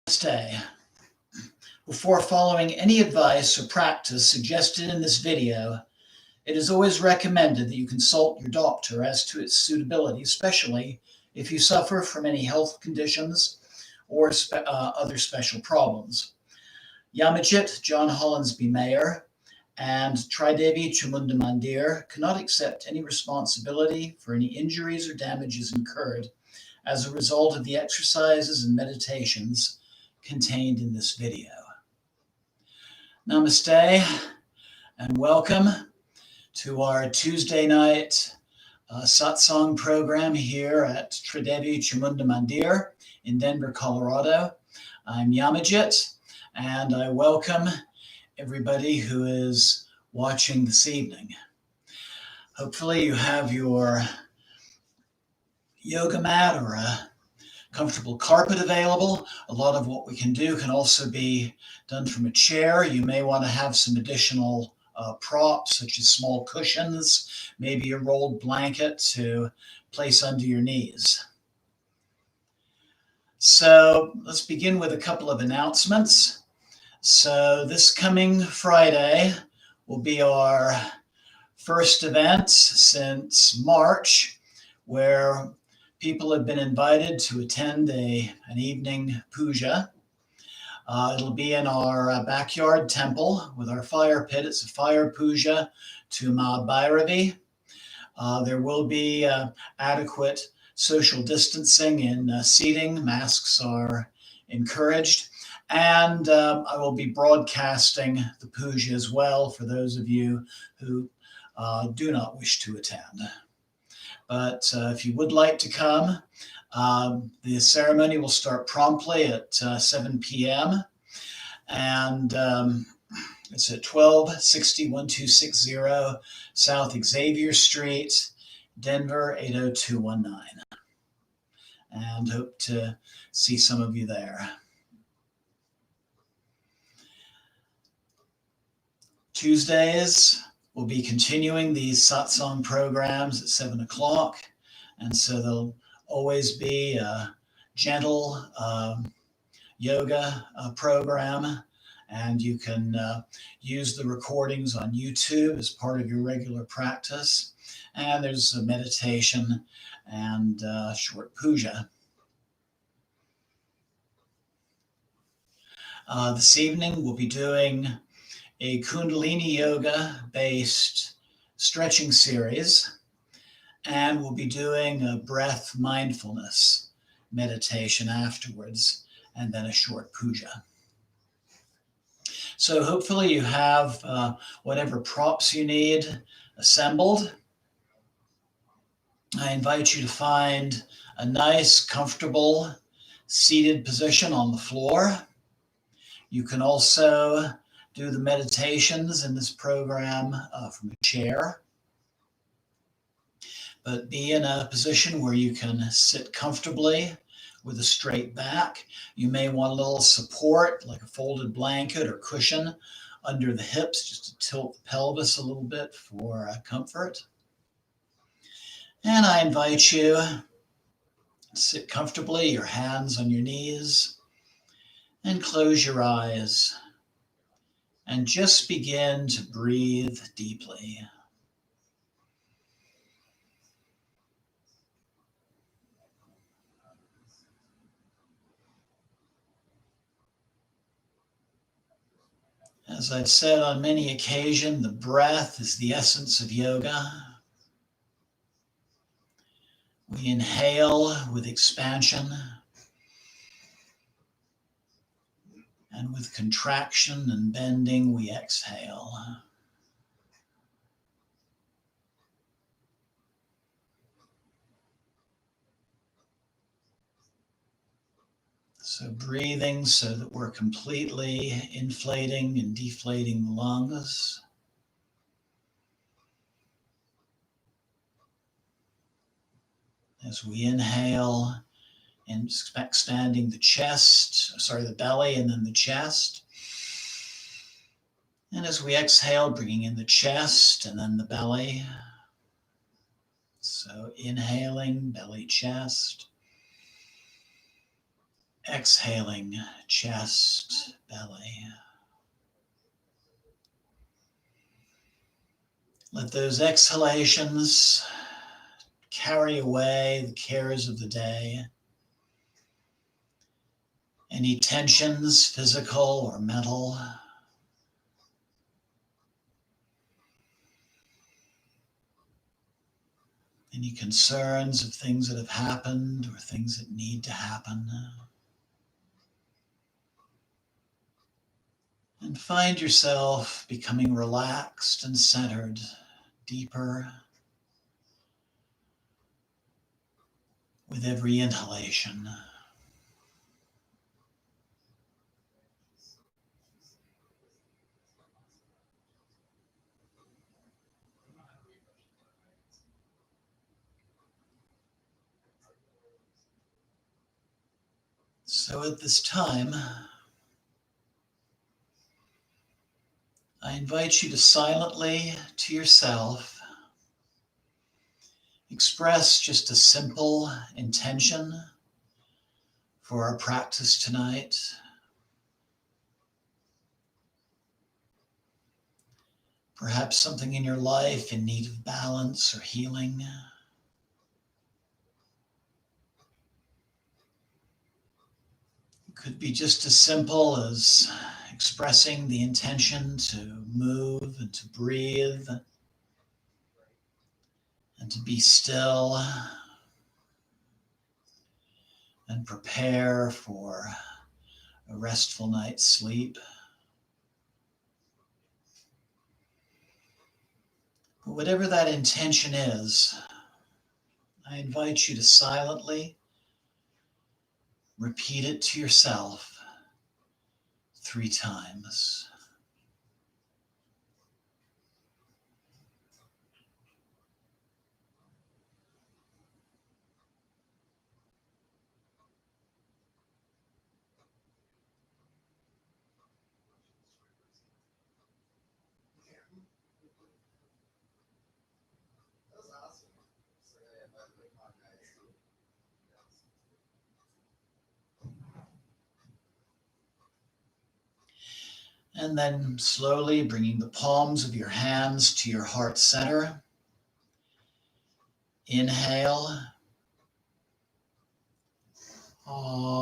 Namaste. Before following any advice or practice suggested in this video, it is always recommended that you consult your doctor as to its suitability, especially if you suffer from any health conditions or other special problems. Yamajit John Hollinsby Mayer and Tridevi Chamunda Mandir cannot accept any responsibility for any injuries or damages incurred as a result of the exercises and meditations contained in this video. Namaste and welcome to our Tuesday night Satsang program here at Tridevi Chamunda Mandir in Denver, Colorado. I'm Yamajit and I welcome everybody who is watching this evening. Hopefully you have your yoga mat or a comfortable carpet available. A lot of what we can do can also be done from a chair. You may want to have some additional props, such as small cushions, maybe a rolled blanket to place under your knees. So let's begin with a couple of announcements. So this coming Friday will be our first event since March, where people have been invited to attend an evening puja. It'll be in our backyard temple with our fire pit. It's a fire puja to Ma Bhairavi. There will be adequate social distancing in seating. Masks are encouraged. And I will be broadcasting the puja as well for those of you who do not wish to attend. But if you would like to come, the ceremony will start promptly at 7 p.m. And it's at 1260 South Xavier Street, Denver, 80219. And hope to see some of you there. Tuesdays, we'll be continuing these satsang programs at 7 o'clock. And so there'll always be a gentle yoga program. And you can use the recordings on YouTube as part of your regular practice. And there's a meditation and short puja. This evening, we'll be doing a Kundalini yoga based stretching series, and we'll be doing a breath mindfulness meditation afterwards, and then a short puja. So hopefully you have whatever props you need assembled. I invite you to find a nice, comfortable, seated position on the floor. You can also do the meditations in this program from a chair, but be in a position where you can sit comfortably with a straight back. You may want a little support, like a folded blanket or cushion under the hips, just to tilt the pelvis a little bit for comfort. And I invite you to sit comfortably, your hands on your knees, and close your eyes. And just begin to breathe deeply. As I've said on many occasions, the breath is the essence of yoga. We inhale with expansion, and with contraction and bending, we exhale. So breathing so that we're completely inflating and deflating the lungs. As we inhale, and expanding the the belly and then the chest. And as we exhale, bringing in the chest and then the belly. So inhaling, belly, chest. Exhaling, chest, belly. Let those exhalations carry away the cares of the day. Any tensions, physical or mental. Any concerns of things that have happened or things that need to happen. And find yourself becoming relaxed and centered, deeper with every inhalation. So at this time, I invite you to silently, to yourself, express just a simple intention for our practice tonight. Perhaps something in your life in need of balance or healing. It could be just as simple as expressing the intention to move and to breathe and to be still and prepare for a restful night's sleep. But whatever that intention is, I invite you to silently repeat it to yourself 3 times. And then slowly bringing the palms of your hands to your heart center. Inhale. Om.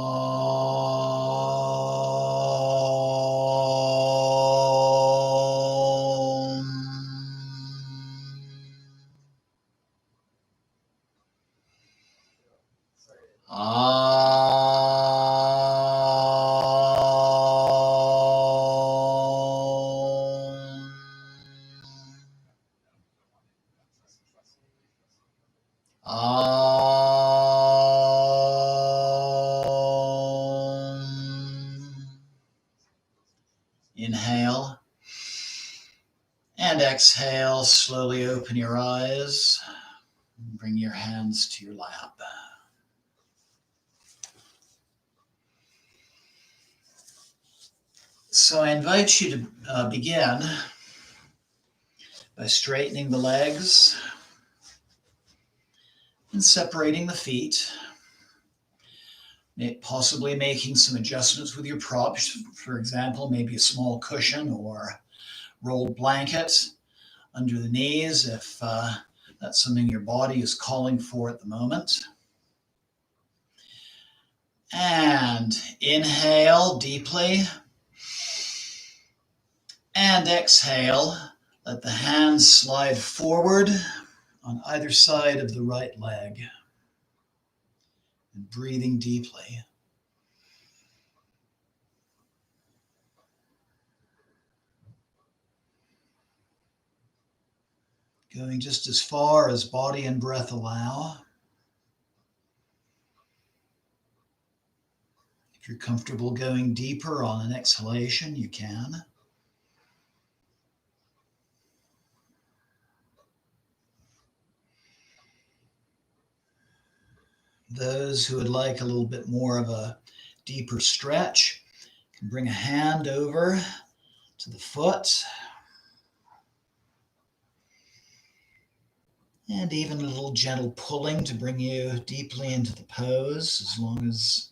Inhale and exhale. Slowly open your eyes. Bring your hands to your lap. So I invite you to begin by straightening the legs and separating the feet. Possibly making some adjustments with your props. For example, maybe a small cushion or rolled blanket under the knees if that's something your body is calling for at the moment. And inhale deeply. And exhale. Let the hands slide forward on either side of the right leg. And breathing deeply. Going just as far as body and breath allow. If you're comfortable going deeper on an exhalation, you can. Those who would like a little bit more of a deeper stretch can bring a hand over to the foot. And even a little gentle pulling to bring you deeply into the pose, as long as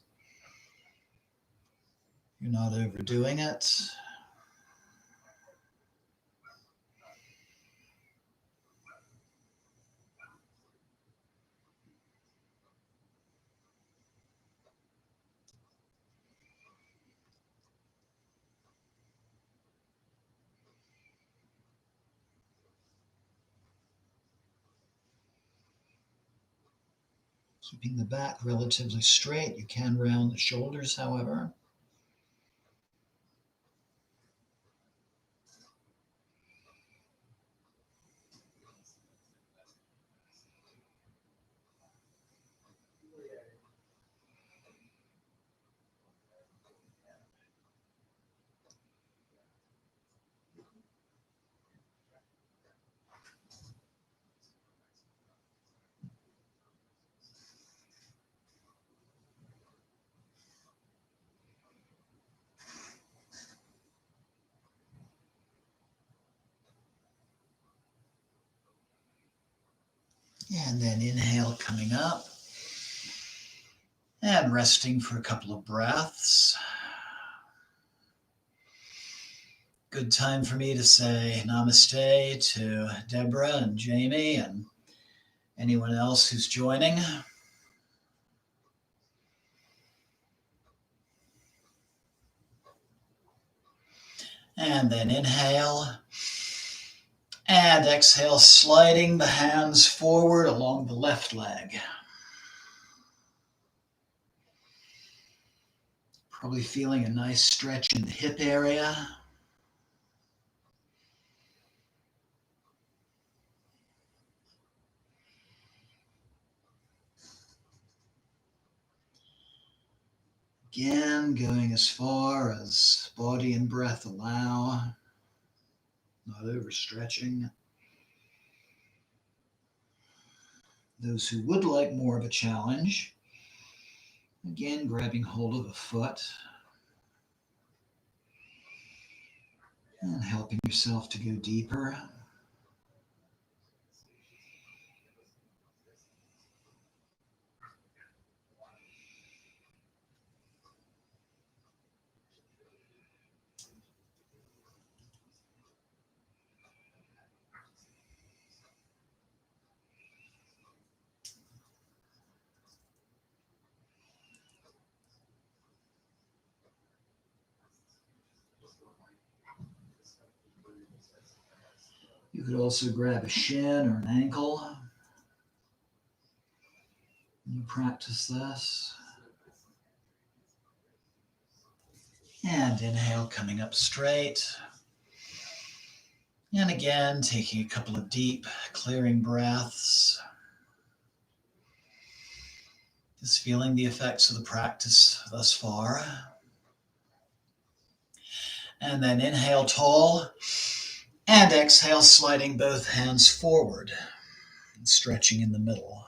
You're not overdoing it. Keeping the back relatively straight. You can round the shoulders, however. And then inhale coming up. And resting for a couple of breaths. Good time for me to say namaste to Deborah and Jamie and anyone else who's joining. And then inhale. And exhale, sliding the hands forward along the left leg. Probably feeling a nice stretch in the hip area. Again, going as far as body and breath allow, not overstretching. Those who would like more of a challenge, again, grabbing hold of a foot and helping yourself to go deeper. You could also grab a shin or an ankle. You practice this. And inhale, coming up straight. And again, taking a couple of deep, clearing breaths. Just feeling the effects of the practice thus far. And then inhale tall. And exhale, sliding both hands forward and stretching in the middle.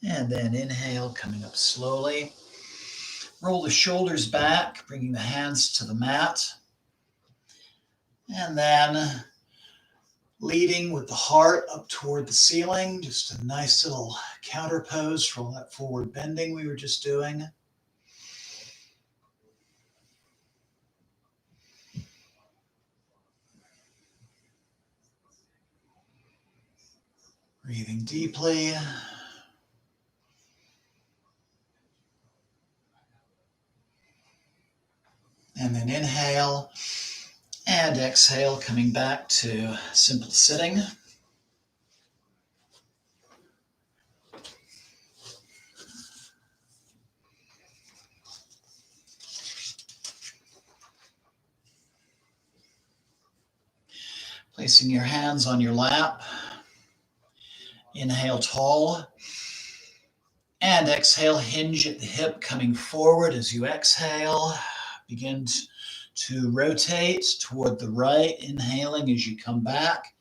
And then inhale, coming up slowly. Roll the shoulders back, bringing the hands to the mat. And then leading with the heart up toward the ceiling. Just a nice little counter pose for all that forward bending we were just doing. Breathing deeply. And then inhale and exhale, coming back to simple sitting. Placing your hands on your lap. Inhale tall. And exhale, hinge at the hip, coming forward as you exhale. Begin to rotate toward the right, inhaling as you come back.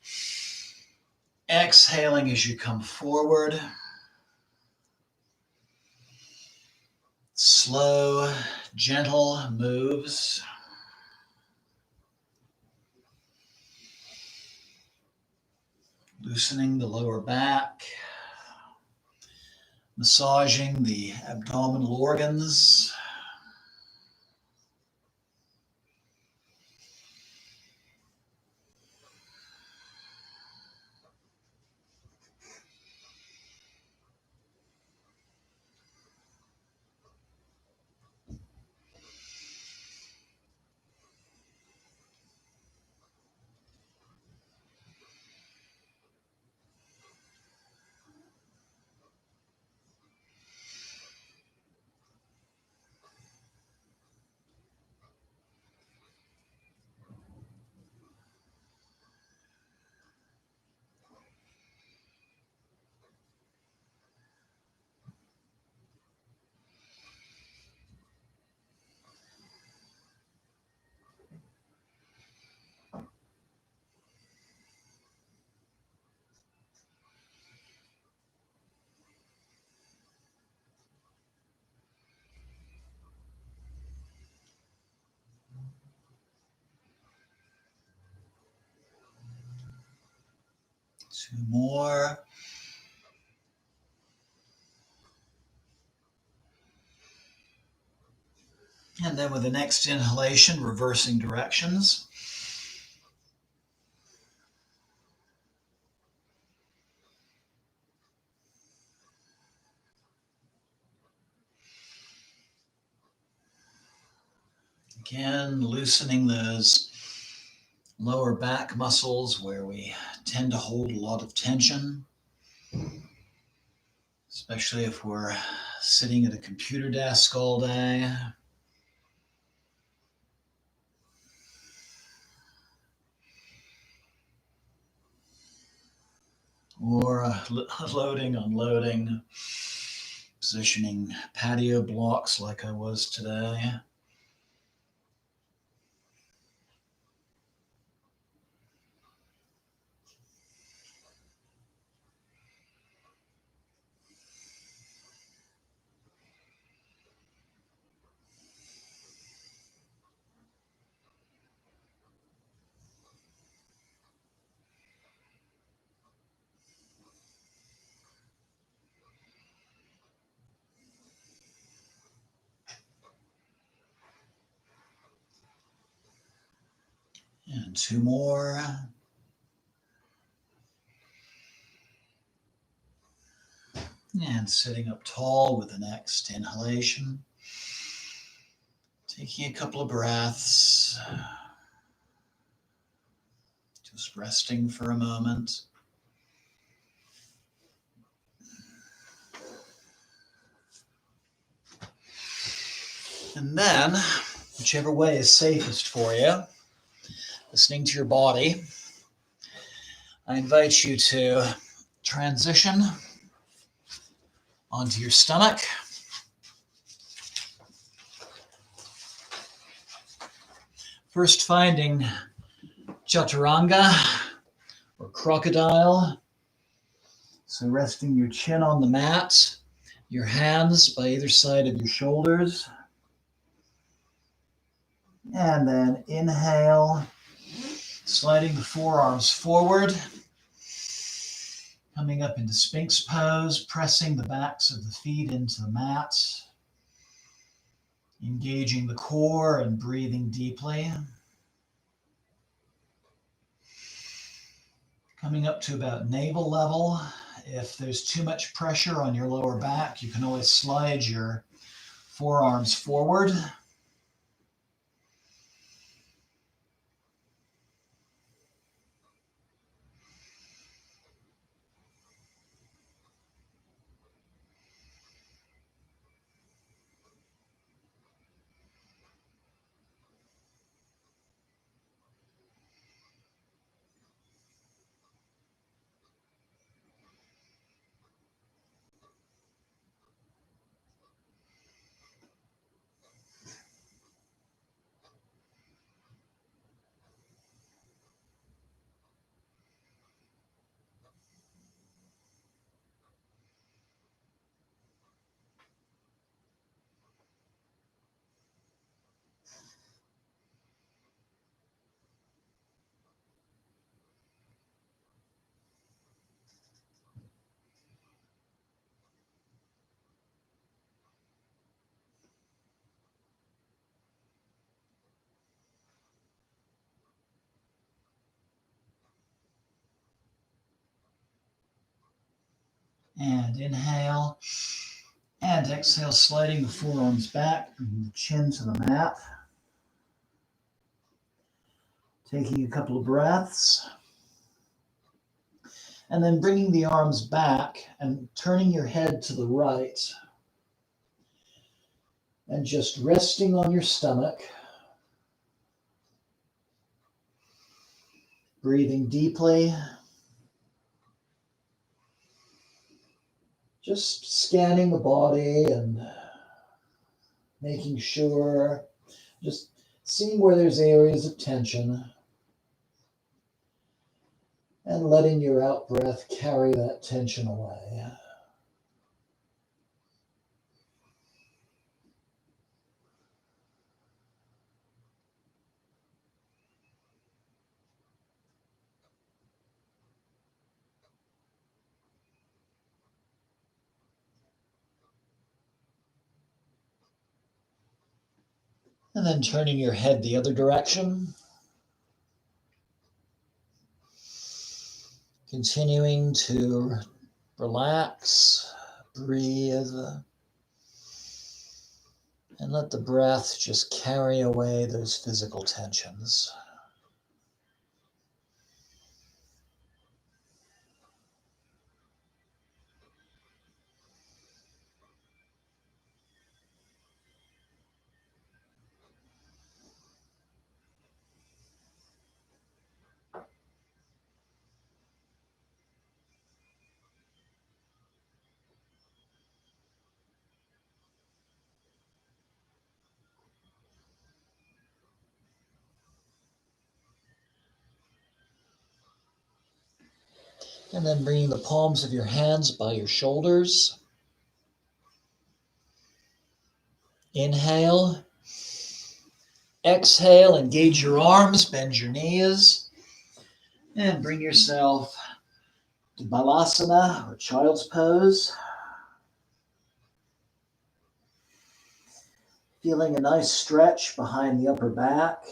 Exhaling as you come forward. Slow, gentle moves. Loosening the lower back. Massaging the abdominal organs. Two more. And then with the next inhalation, reversing directions. Again, loosening those lower back muscles where we tend to hold a lot of tension, especially if we're sitting at a computer desk all day. Or loading, unloading, positioning patio blocks like I was today. And two more. And sitting up tall with the next inhalation. Taking a couple of breaths. Just resting for a moment. And then, whichever way is safest for you, listening to your body, I invite you to transition onto your stomach. First finding chaturanga or crocodile. So resting your chin on the mat, your hands by either side of your shoulders. And then inhale, sliding the forearms forward, coming up into Sphinx pose, pressing the backs of the feet into the mat, engaging the core and breathing deeply. Coming up to about navel level, If there's too much pressure on your lower back, you can always slide your forearms forward. And inhale and exhale, sliding the forearms back and the chin to the mat. Taking a couple of breaths. And then bringing the arms back and turning your head to the right. And just resting on your stomach. Breathing deeply. Just scanning the body and making sure, just seeing where there's areas of tension. And letting your out breath carry that tension away. And then turning your head the other direction. Continuing to relax, breathe, and let the breath just carry away those physical tensions. And then bringing the palms of your hands by your shoulders. Inhale. Exhale, engage your arms, bend your knees, and bring yourself to Balasana, or child's pose. Feeling a nice stretch behind the upper back.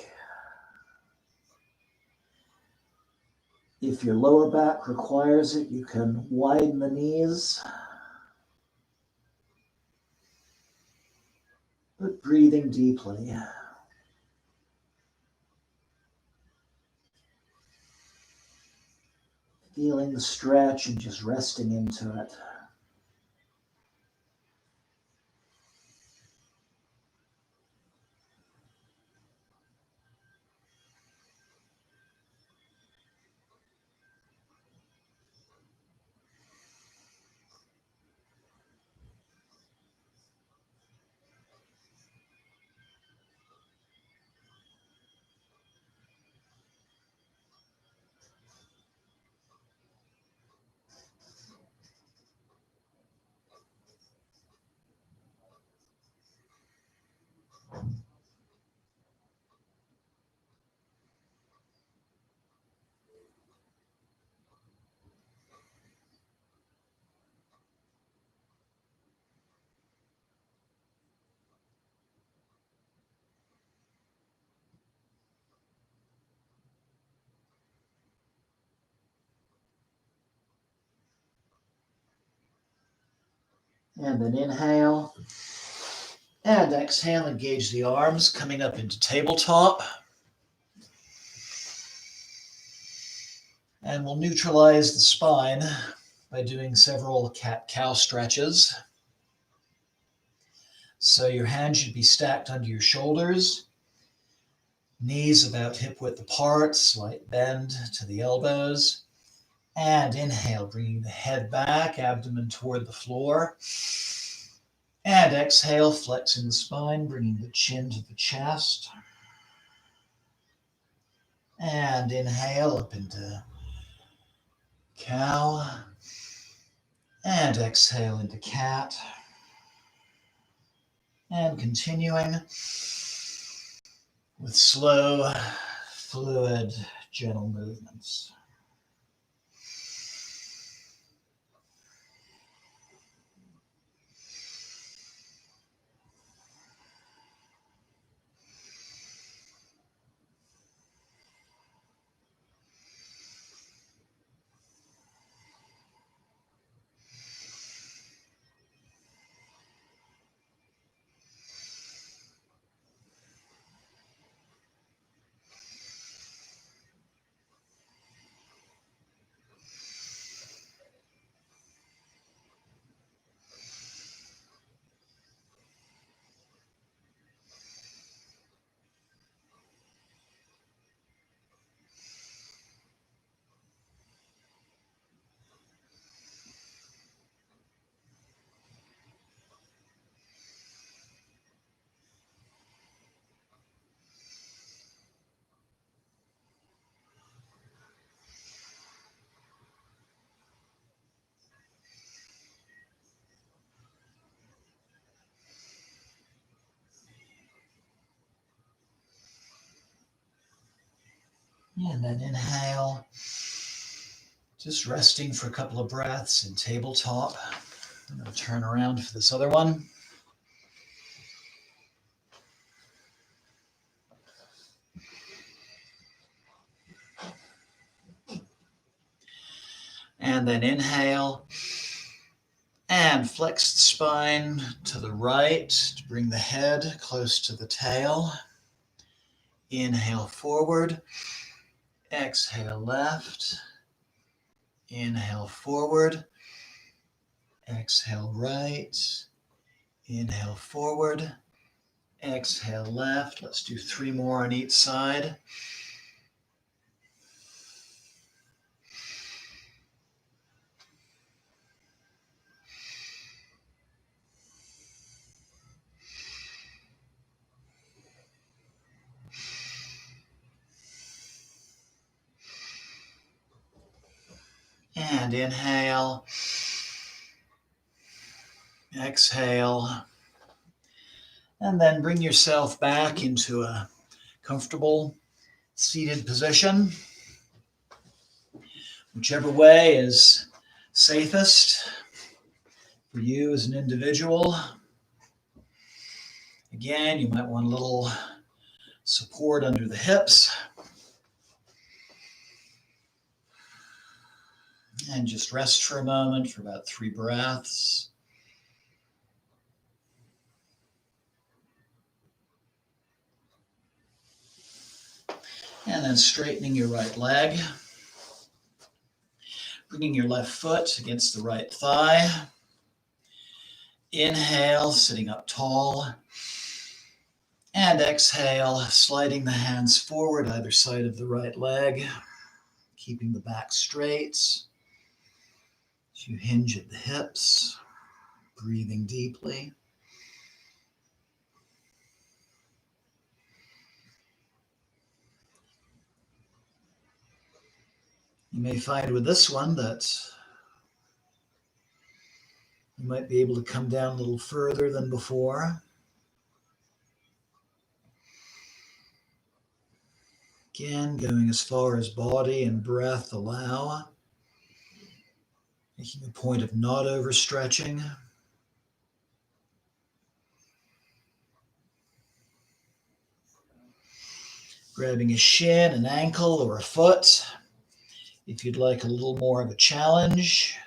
If your lower back requires it, you can widen the knees. But breathing deeply. Feeling the stretch and just resting into it. And then inhale. And exhale, engage the arms, coming up into tabletop. And we'll neutralize the spine by doing several cat-cow stretches. So your hands should be stacked under your shoulders, knees about hip-width apart, slight bend to the elbows. And inhale, bringing the head back, abdomen toward the floor. And exhale, flexing the spine, bringing the chin to the chest. And inhale up into cow. And exhale into cat. And continuing with slow, fluid, gentle movements. And then inhale, just resting for a couple of breaths in tabletop. I'm going to turn around for this other one. And then inhale and flex the spine to the right to bring the head close to the tail. Inhale forward, exhale left, inhale forward, exhale right, inhale forward, exhale left. Let's do 3 more on each side. And inhale, exhale, and then bring yourself back into a comfortable seated position. Whichever way is safest for you as an individual. Again, you might want a little support under the hips. And just rest for a moment for about 3 breaths. And then straightening your right leg. Bringing your left foot against the right thigh. Inhale, sitting up tall. And exhale, sliding the hands forward either side of the right leg. Keeping the back straight. As you hinge at the hips. Breathing deeply. You may find with this one that you might be able to come down a little further than before. Again, going as far as body and breath allow. Making a point of not overstretching. Grabbing a shin, an ankle, or a foot. If you'd like a little more of a challenge.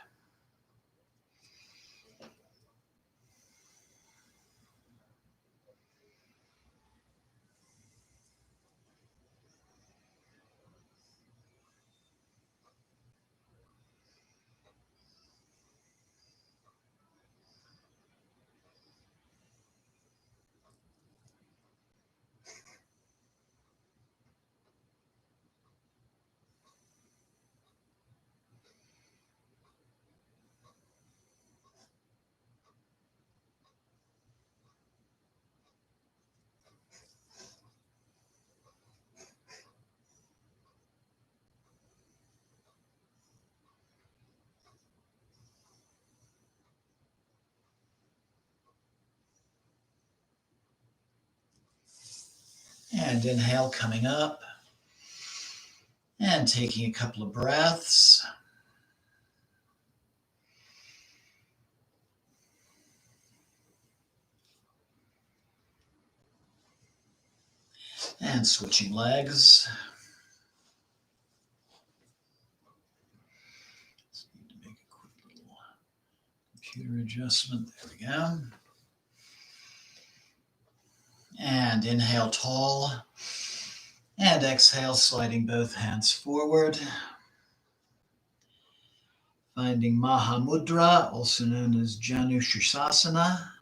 And inhale, coming up. And taking a couple of breaths. And switching legs. Just need to make a quick little computer adjustment. There we go. And inhale, tall. And exhale, sliding both hands forward. Finding Mahamudra, also known as Janu Sirsasana,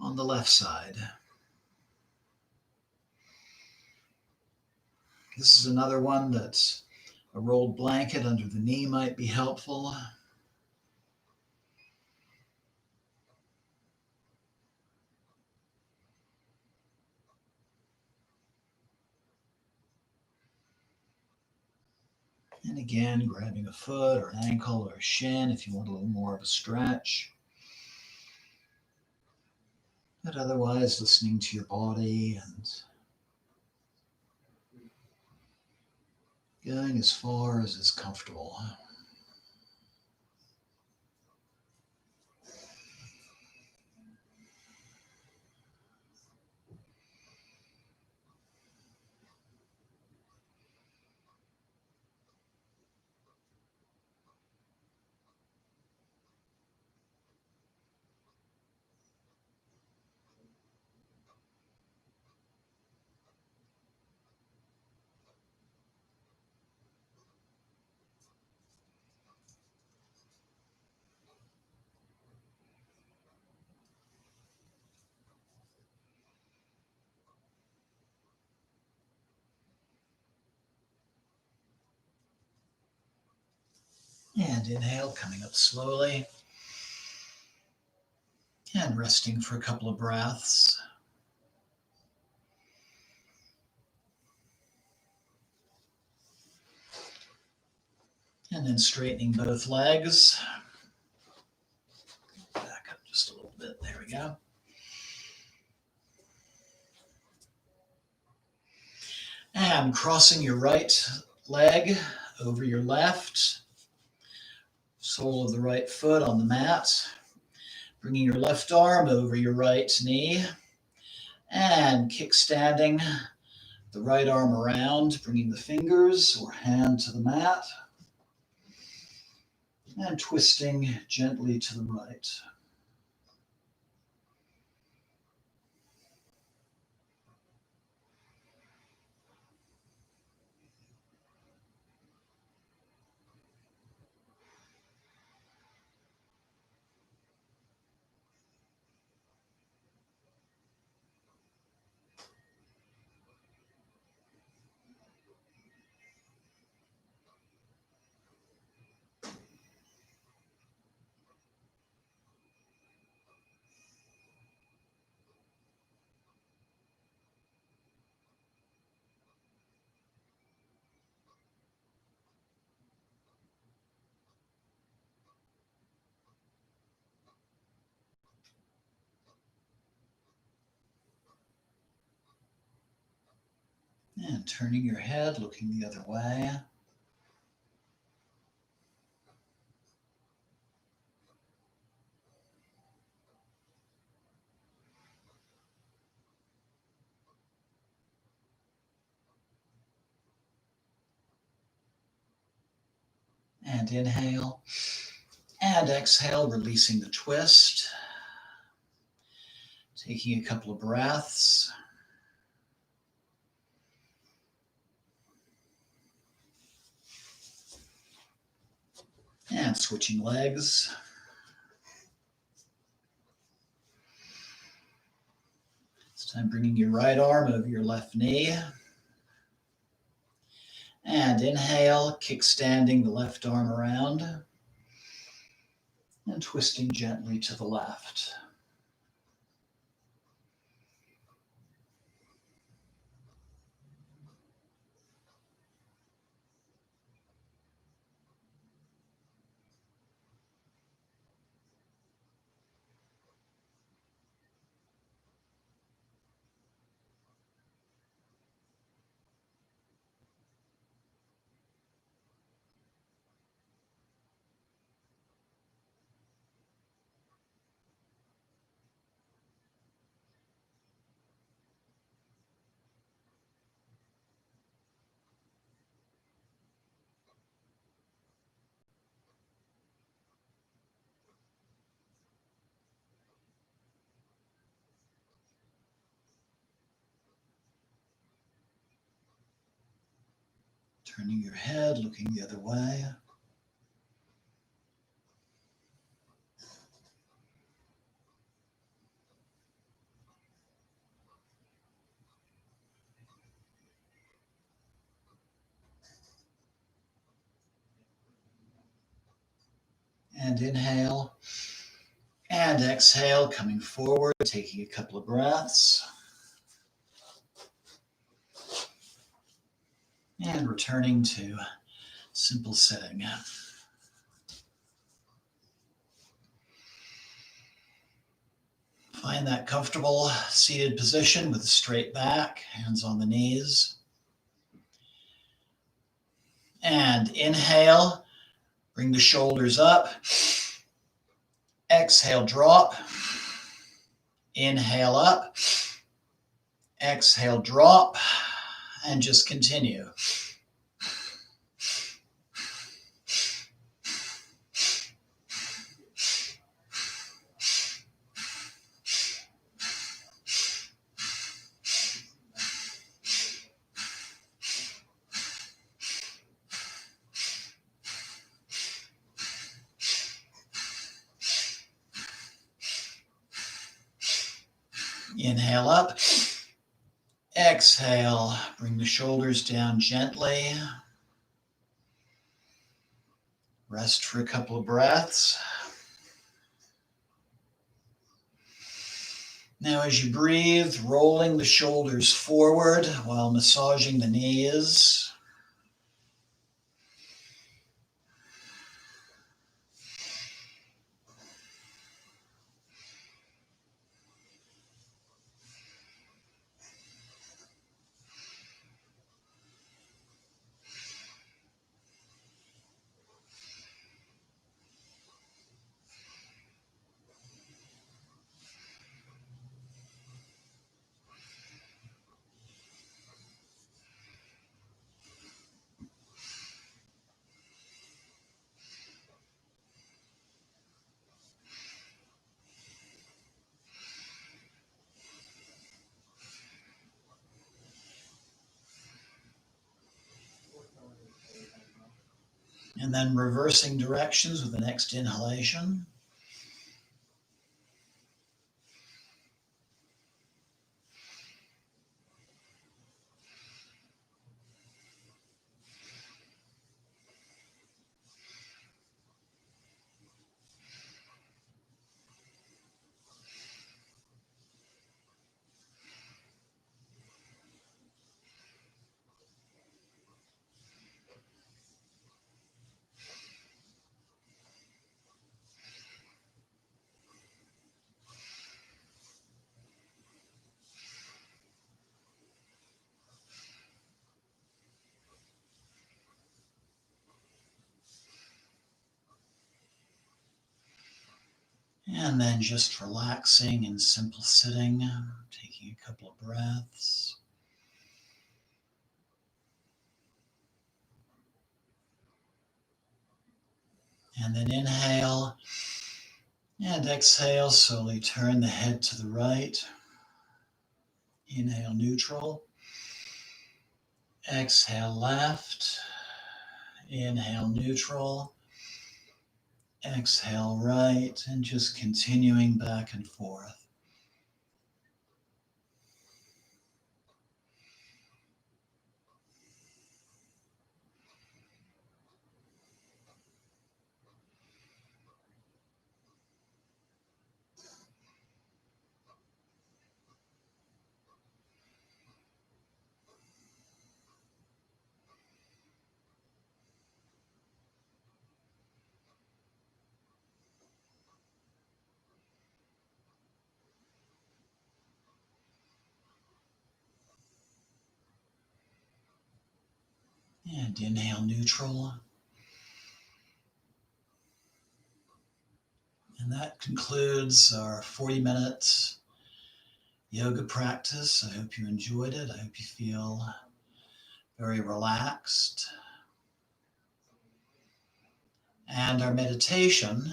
on the left side. This is another one that's a rolled blanket under the knee might be helpful. And again, grabbing a foot or an ankle or a shin if you want a little more of a stretch. But otherwise, listening to your body and going as far as is comfortable. And inhale, coming up slowly. And resting for a couple of breaths. And then straightening both legs. Back up just a little bit. There we go. And crossing your right leg over your left. Sole of the right foot on the mat. Bringing your left arm over your right knee. And kickstanding the right arm around, bringing the fingers or hand to the mat. And twisting gently to the right. And turning your head, looking the other way. And inhale. And exhale, releasing the twist. Taking a couple of breaths. And switching legs. This time bringing your right arm over your left knee. And inhale, kickstanding the left arm around. And twisting gently to the left. Turning your head, looking the other way. And inhale. And exhale, coming forward, taking a couple of breaths. And returning to simple sitting. Find that comfortable seated position with a straight back, hands on the knees. And inhale, bring the shoulders up. Exhale, drop. Inhale up. Exhale, drop. And just continue. Inhale up. Exhale, bring the shoulders down gently. Rest for a couple of breaths. Now as you breathe, rolling the shoulders forward while massaging the knees. And then reversing directions with the next inhalation. And then just relaxing and simple sitting, taking a couple of breaths. And then inhale and exhale, slowly turn the head to the right. Inhale, neutral. Exhale, left. Inhale, neutral. Exhale, right. And just continuing back and forth. And inhale, neutral. And that concludes our 40 minutes yoga practice. I hope you enjoyed it. I hope you feel very relaxed. And our meditation,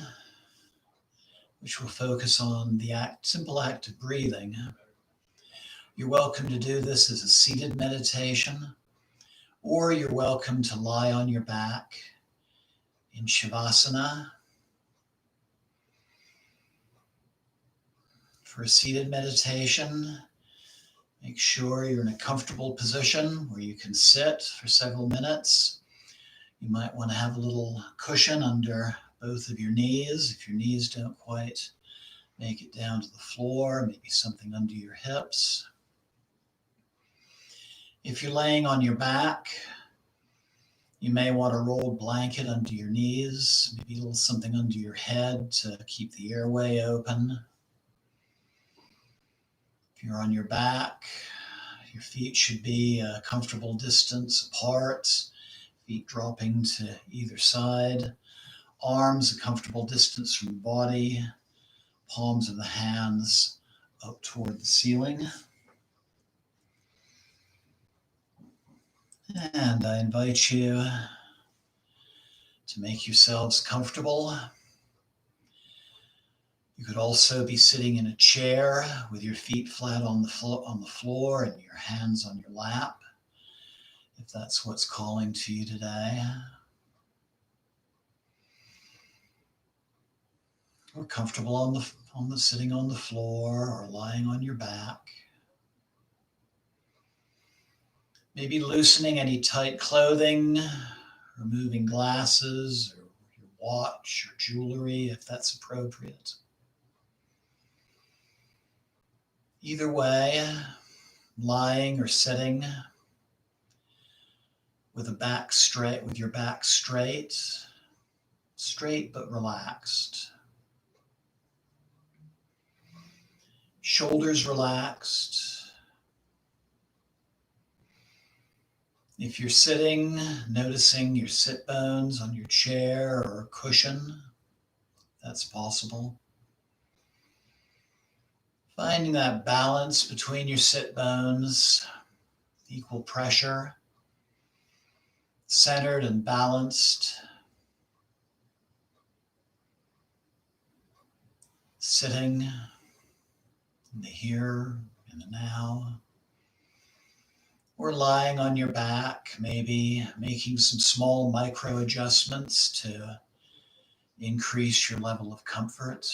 which will focus on the simple act of breathing. You're welcome to do this as a seated meditation or you're welcome to lie on your back in Shavasana. For a seated meditation, make sure you're in a comfortable position where you can sit for several minutes. You might want to have a little cushion under both of your knees if your knees don't quite make it down to the floor, maybe something under your hips. If you're laying on your back, you may want a rolled blanket under your knees, maybe a little something under your head to keep the airway open. If you're on your back, your feet should be a comfortable distance apart, feet dropping to either side, arms a comfortable distance from the body, palms of the hands up toward the ceiling. And I invite you to make yourselves comfortable. You could also be sitting in a chair with your feet flat on the floor and your hands on your lap, if that's what's calling to you today. Or comfortable on the sitting on the floor or lying on your back. Maybe loosening any tight clothing, removing glasses or your watch or jewelry if that's appropriate. Either way, lying or sitting with your back straight but relaxed. Shoulders relaxed. If you're sitting, noticing your sit bones on your chair or cushion, that's possible. Finding that balance between your sit bones, equal pressure, centered and balanced. Sitting in the here and the now. Or lying on your back, maybe making some small micro adjustments to increase your level of comfort.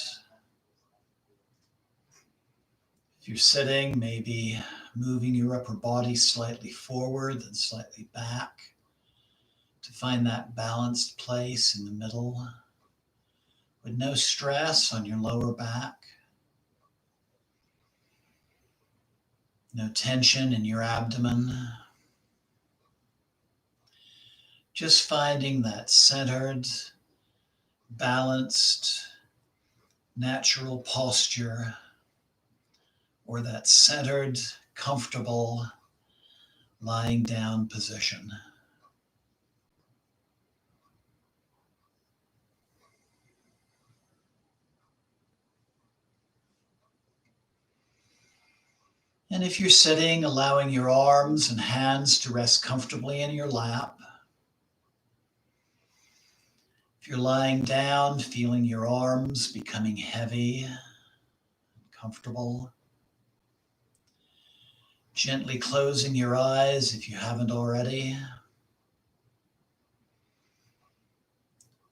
If you're sitting, maybe moving your upper body slightly forward and slightly back to find that balanced place in the middle with no stress on your lower back, no tension in your abdomen. Just finding that centered, balanced, natural posture, or that centered, comfortable lying down position. And if you're sitting, allowing your arms and hands to rest comfortably in your lap. If you're lying down, feeling your arms becoming heavy and comfortable. Gently closing your eyes if you haven't already.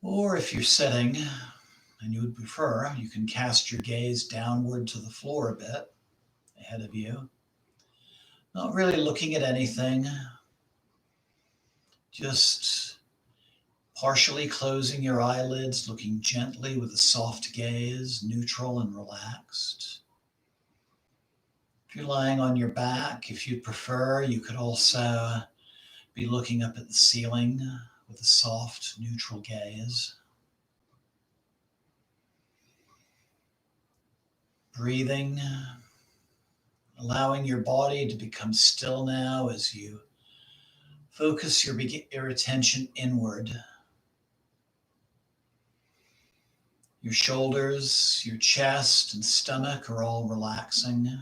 Or if you're sitting and you would prefer, you can cast your gaze downward to the floor a bit ahead of you. Not really looking at anything, just partially closing your eyelids, looking gently with a soft gaze, neutral and relaxed. If you're lying on your back, if you prefer, you could also be looking up at the ceiling with a soft, neutral gaze. Breathing, allowing your body to become still now as you focus your attention inward. Your shoulders, your chest, and stomach are all relaxing.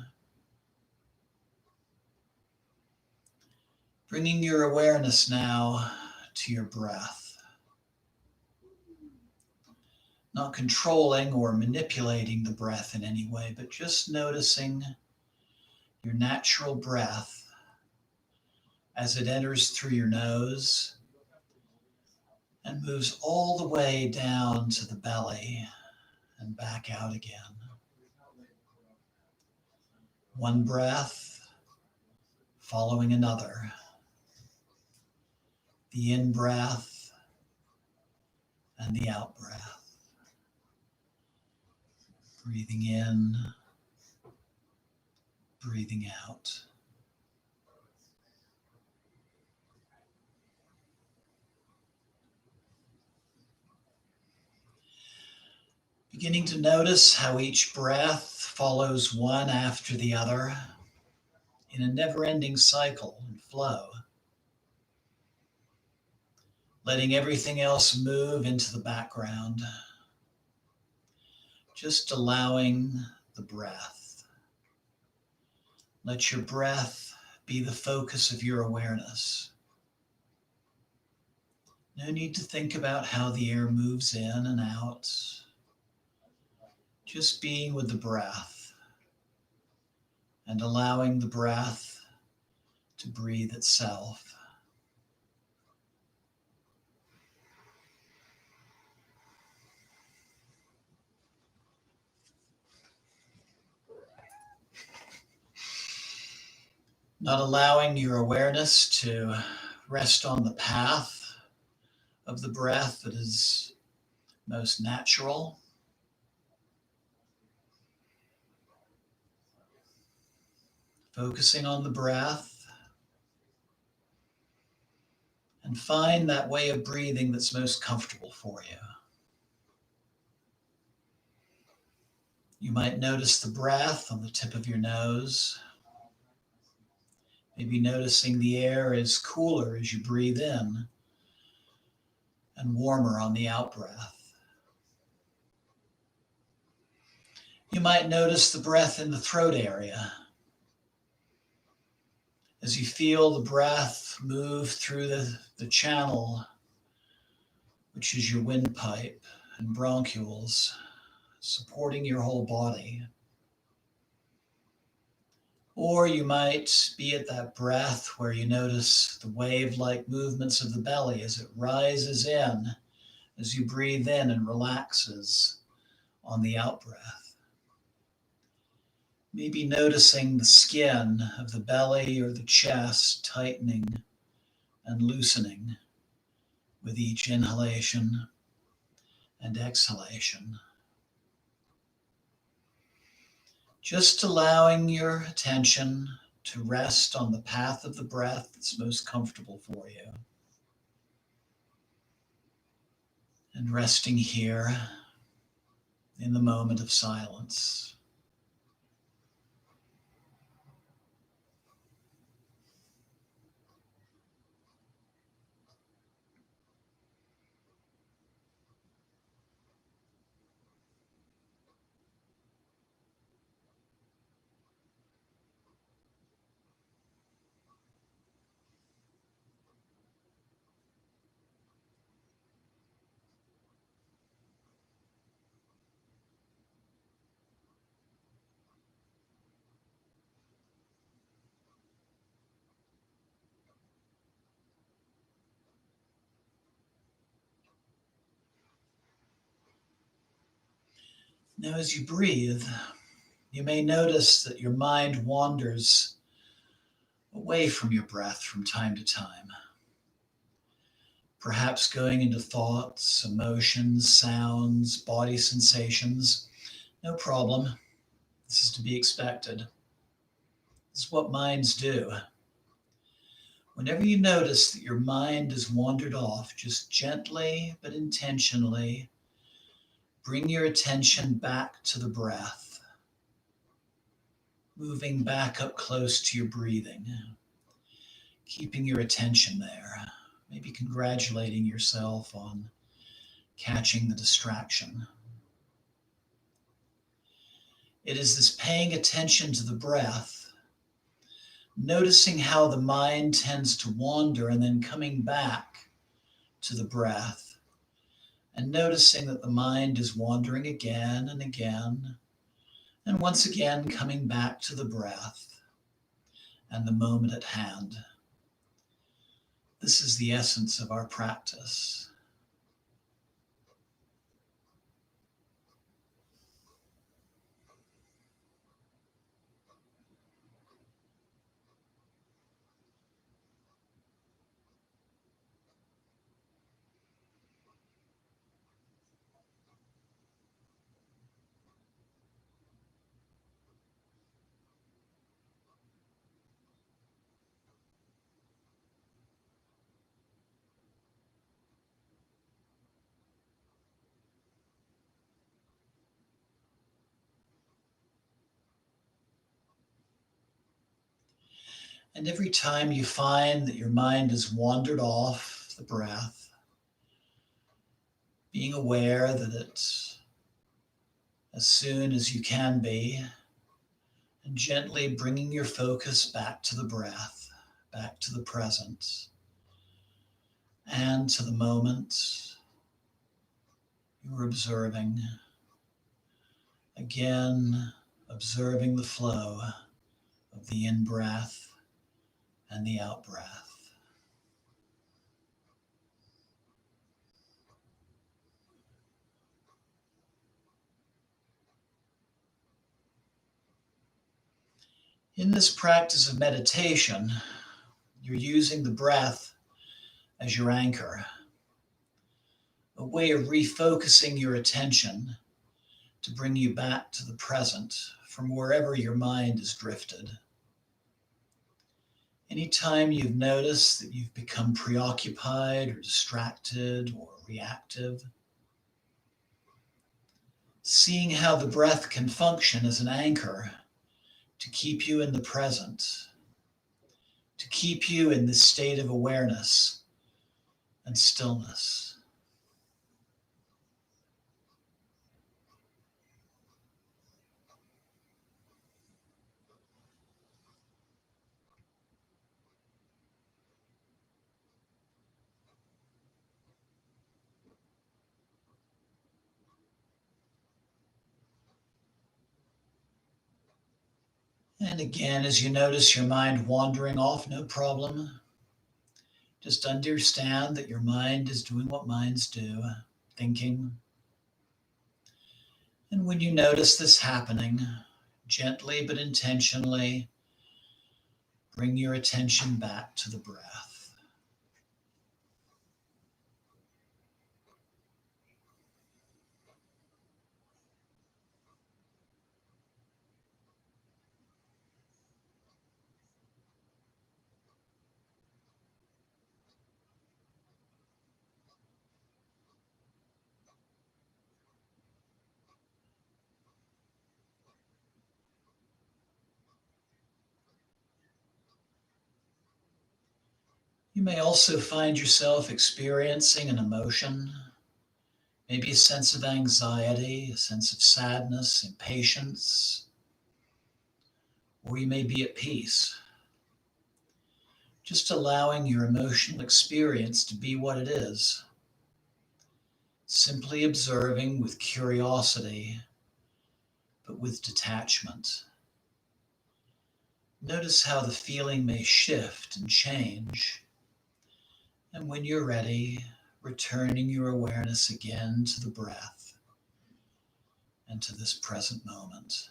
Bringing your awareness now to your breath. Not controlling or manipulating the breath in any way, but just noticing your natural breath as it enters through your nose and moves all the way down to the belly and back out again. One breath following another. The in-breath and the out-breath. Breathing in, breathing out. Beginning to notice how each breath follows one after the other in a never-ending cycle and flow. Letting everything else move into the background. Just allowing the breath. Let your breath be the focus of your awareness. No need to think about how the air moves in and out. Just being with the breath and allowing the breath to breathe itself. Not allowing your awareness to rest on the path of the breath that is most natural. Focusing on the breath, and find that way of breathing that's most comfortable for you. You might notice the breath on the tip of your nose. Maybe noticing the air is cooler as you breathe in and warmer on the out-breath. You might notice the breath in the throat area as you feel the breath move through the channel, which is your windpipe and bronchioles, supporting your whole body. Or you might be at that breath where you notice the wave-like movements of the belly as it rises in, as you breathe in and relaxes on the out-breath. Maybe noticing the skin of the belly or the chest tightening and loosening with each inhalation and exhalation. Just allowing your attention to rest on the path of the breath that's most comfortable for you. And resting here in the moment of silence. Now, as you breathe, you may notice that your mind wanders away from your breath from time to time. Perhaps going into thoughts, emotions, sounds, body sensations. No problem. This is to be expected. This is what minds do. Whenever you notice that your mind has wandered off, just gently but intentionally bring your attention back to the breath, moving back up close to your breathing, keeping your attention there, maybe congratulating yourself on catching the distraction. It is this paying attention to the breath, noticing how the mind tends to wander and then coming back to the breath, and noticing that the mind is wandering again and again, and once again coming back to the breath and the moment at hand. This is the essence of our practice. And every time you find that your mind has wandered off the breath, being aware that it's as soon as you can be, and gently bringing your focus back to the breath, back to the present, and to the moment you're observing. Again, observing the flow of the in-breath and the out-breath. In this practice of meditation, you're using the breath as your anchor, a way of refocusing your attention to bring you back to the present from wherever your mind is drifted. Anytime you've noticed that you've become preoccupied or distracted or reactive, seeing how the breath can function as an anchor to keep you in the present, to keep you in this state of awareness and stillness. And again, as you notice your mind wandering off, no problem. Just understand that your mind is doing what minds do, thinking. And when you notice this happening, gently but intentionally, bring your attention back to the breath. You may also find yourself experiencing an emotion, maybe a sense of anxiety, a sense of sadness, impatience, or you may be at peace. Just allowing your emotional experience to be what it is, simply observing with curiosity, but with detachment. Notice how the feeling may shift and change. And when you're ready, returning your awareness again to the breath and to this present moment.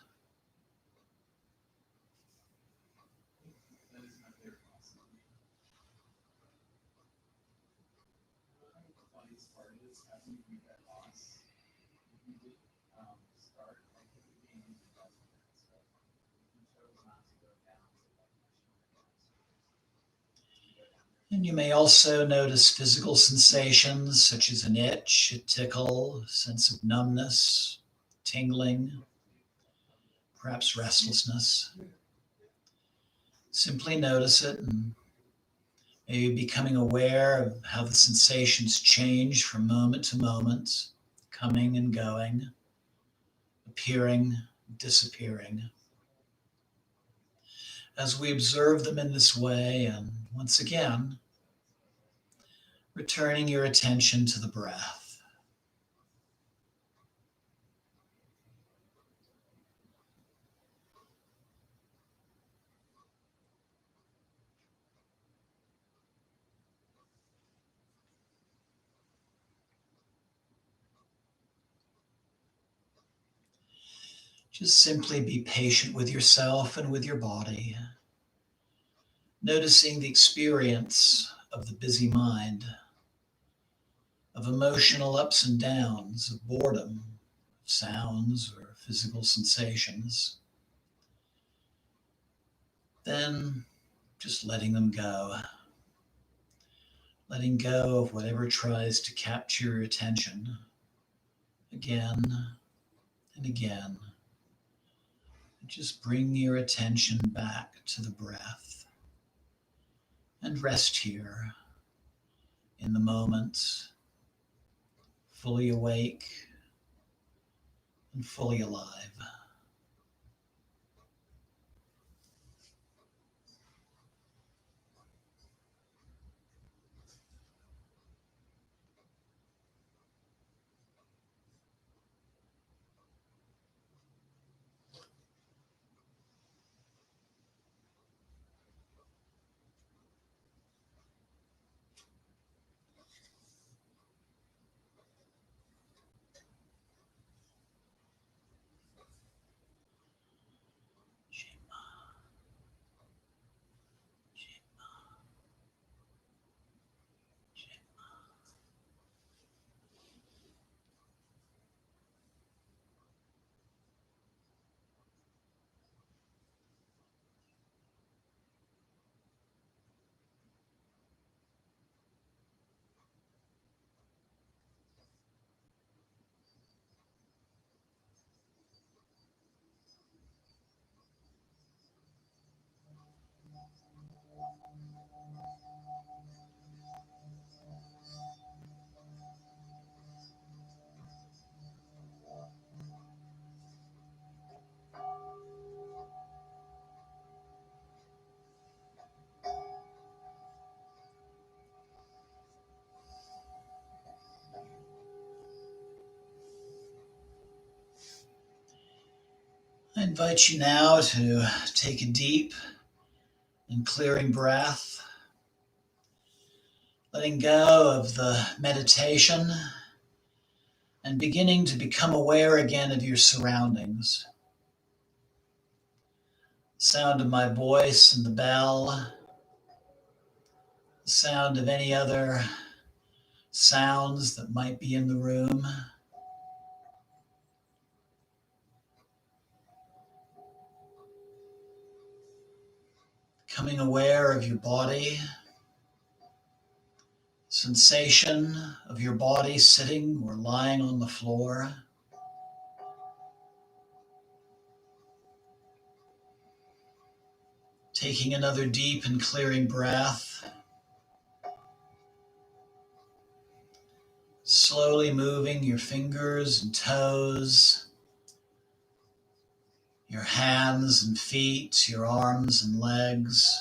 And you may also notice physical sensations such as an itch, a tickle, a sense of numbness, tingling, perhaps restlessness. Simply notice it and maybe becoming aware of how the sensations change from moment to moment, coming and going, appearing, disappearing. As we observe them in this way, and once again, returning your attention to the breath. Just simply be patient with yourself and with your body, noticing the experience of the busy mind, of emotional ups and downs, of boredom, sounds or physical sensations. Then just letting them go, letting go of whatever tries to capture your attention again and again. Just bring your attention back to the breath and rest here in the moment, fully awake and fully alive. I invite you now to take a deep and clearing breath, letting go of the meditation and beginning to become aware again of your surroundings. The sound of my voice and the bell, the sound of any other sounds that might be in the room. Becoming aware of your body, sensation of your body sitting or lying on the floor. Taking another deep and clearing breath. Slowly moving your fingers and toes, your hands and feet, your arms and legs.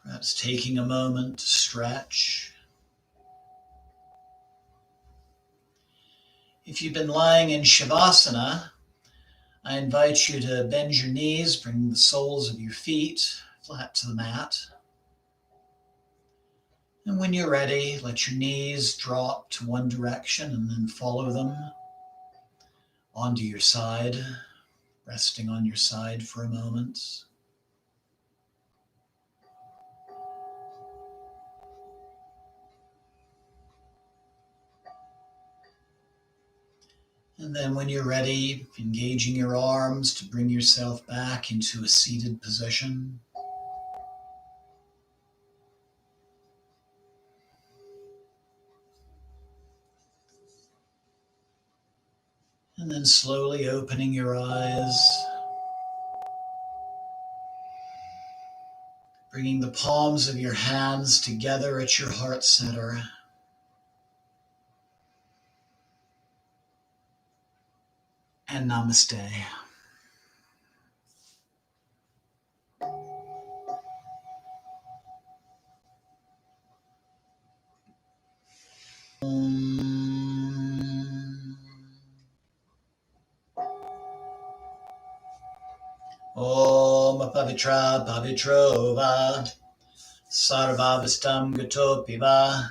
Perhaps taking a moment to stretch. If you've been lying in Shavasana, I invite you to bend your knees, bring the soles of your feet flat to the mat. And when you're ready, let your knees drop to one direction and then follow them onto your side, resting on your side for a moment. And then when you're ready, engaging your arms to bring yourself back into a seated position. And then slowly opening your eyes, bringing the palms of your hands together at your heart center. And namaste. Om Pavitra Pavitro Va Sarvavastam Gatopi Va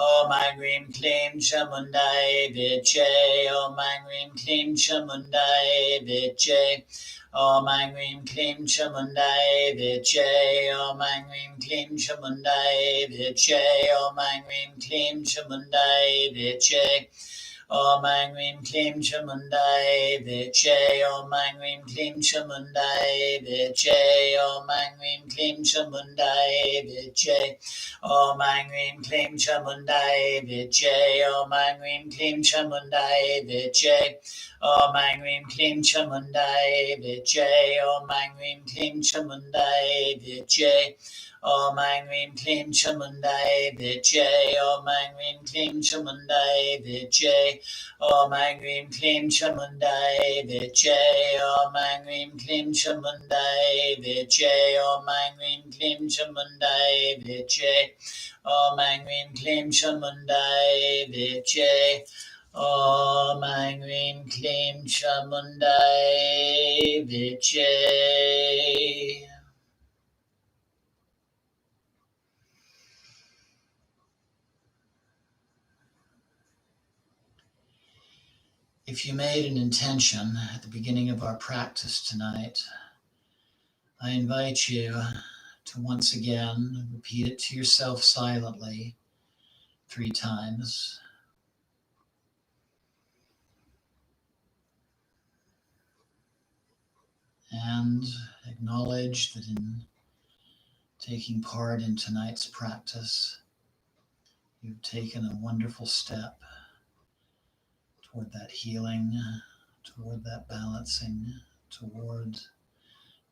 Om Aing Rim Klim Chamundai Viche. Om Aing Rim Klim Chamundai Viche. Om Aing Rim Klim Chamundai Viche. Om Aing Rim Klim Chamundai Viche. Om Aing Rim Klim Chamundai Viche. Om Aing Rim Klim Chamundai Viche. Om Aing Rim Klim Chamundai Viche. Om Aing Rim Klim Chamundai Viche. Om Aing Rim Klim Chamundai Viche. Om Aing Rim Klim Chamundai Viche. Om Aing Rim Klim Chamundai Viche. Om Aing Rim Klim Chamundai Viche. Om Aing Rim Klim Chamundai Viche. Om Aing Rim Klim Chamundai Viche. Om Aing Rim Klim Chamundai Viche. Om Aing Rim Klim Chamundai Viche. Om Aing Rim Klim Chamundai Viche. Om Aing Rim Klim Chamundai Viche. Om Aing Rim Klim Chamundai Viche. If you made an intention at the beginning of our practice tonight, I invite you to once again repeat it to yourself silently 3 times. And acknowledge that in taking part in tonight's practice, you've taken a wonderful step toward that healing, toward that balancing, toward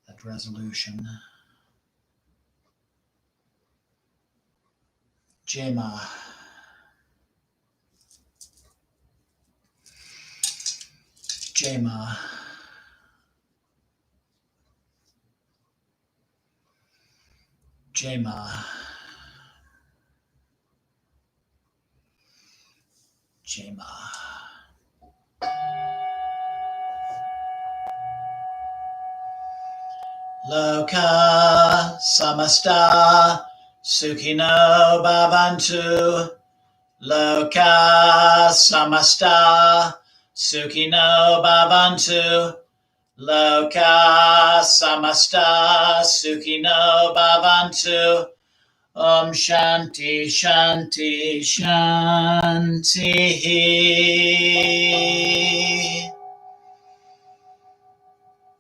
that resolution. Jema. Jema. Jema. Jema. Loka samasta sukhino bhavantu. Loka samasta sukhino bhavantu. Loka samasta sukhino bhavantu. Om Shanti Shanti Shanti.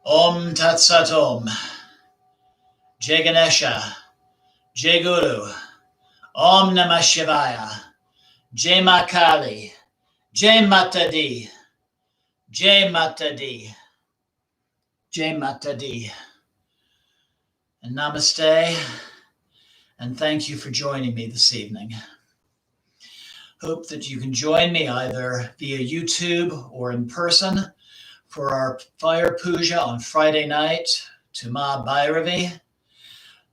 Om Tat Sat Om. Jai Ganesha. Jai Guru. Om Namah Shivaya. Jai Ma Kali. Jai Mata Di. Jai Mata Di. Jai Mata Di. And namaste. And thank you for joining me this evening. Hope that you can join me either via YouTube or in person for our fire puja on Friday night to Ma Bhairavi.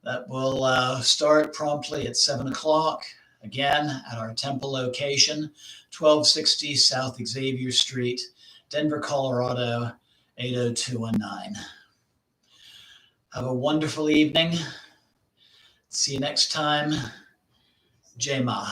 That will start promptly at 7 o'clock, again at our temple location, 1260 South Xavier Street, Denver, Colorado, 80219. Have a wonderful evening. See you next time. Jai Ma.